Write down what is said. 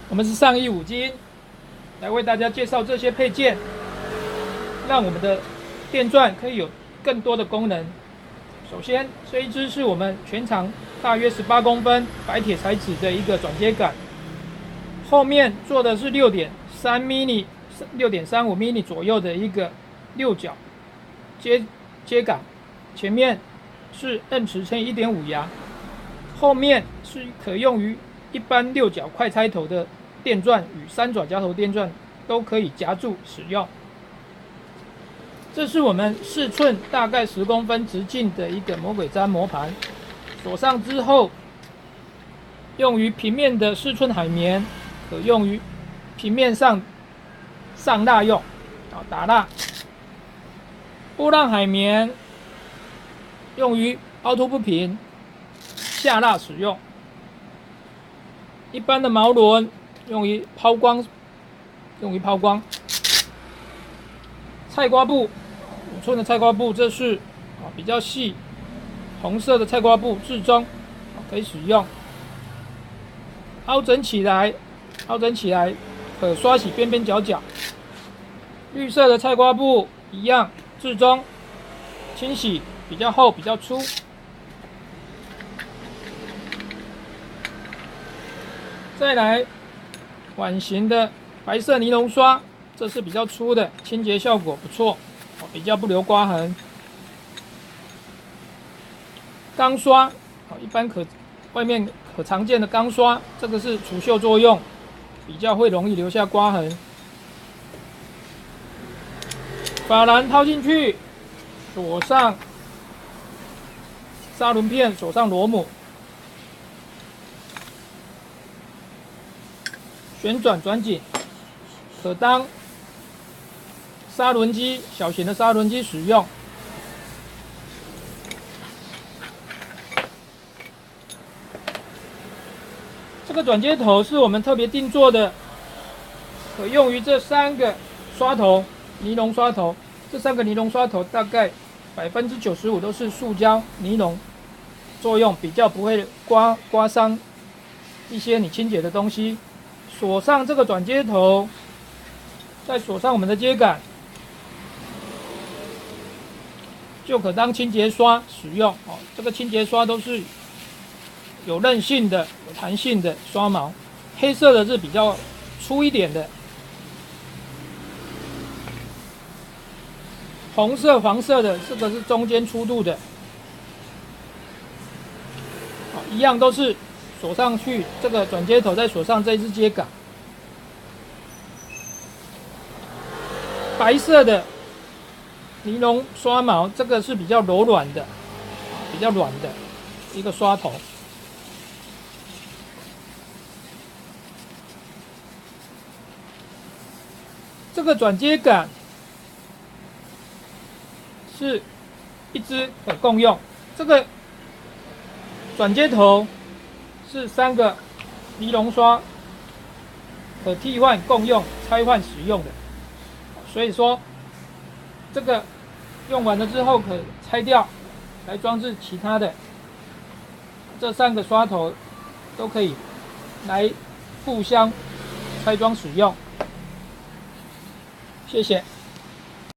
我们是上亿五金，来为大家介绍这些配件，让我们的电钻可以有更多的功能。首先，这一支是我们全长大约18公分白铁材质的一个转接杆，后面做的是6.3 mini、6.35 mini 左右的一个六角接杆，前面是 M 尺乘 1.5 牙，后面是可用于一般六角快拆头的电钻与三爪夹头电钻都可以夹住使用。这是我们4寸大概10公分直径的一个魔鬼毡磨盘，锁上之后，用于平面的4寸海绵，可用于平面上蜡用，打蜡。波浪海绵用于凹凸不平下蜡使用。一般的毛轮用于抛光，菜瓜布5寸的菜瓜布，这是比较细红色的菜瓜布至中可以使用。凹整起来可刷洗边边角角。绿色的菜瓜布一样至中，清洗比较厚比较粗。再来碗形的白色尼龙刷，这是比较粗的，清洁效果不错，比较不留刮痕。钢刷，一般外面可常见的钢刷，这个是除锈作用，比较会容易留下刮痕。法兰套进去，锁上砂轮片，锁上螺母，旋转转紧，可当砂轮机小型的砂轮机使用。这个转接头是我们特别定做的，可用于这3个刷头，尼龙刷头。这3个尼龙刷头大概95%都是塑胶尼龙作用，比较不会刮伤一些你清洁的东西。锁上这个转接头，再锁上我们的接杆，就可当清洁刷使用。这个清洁刷都是有韧性的、有弹性的刷毛，黑色的是比较粗一点的，红色、黄色的这个是中间粗度的，一样都是锁上去，这个转接头再锁上这一支接杆。白色的尼龙刷毛，这个是比较柔软的，一个刷头。这个转接杆是一支可共用，这个转接头是3个尼龙刷可替换共用、拆换使用的，所以说这个用完了之后可拆掉来装置其他的。这3个刷头都可以来互相拆装使用。谢谢。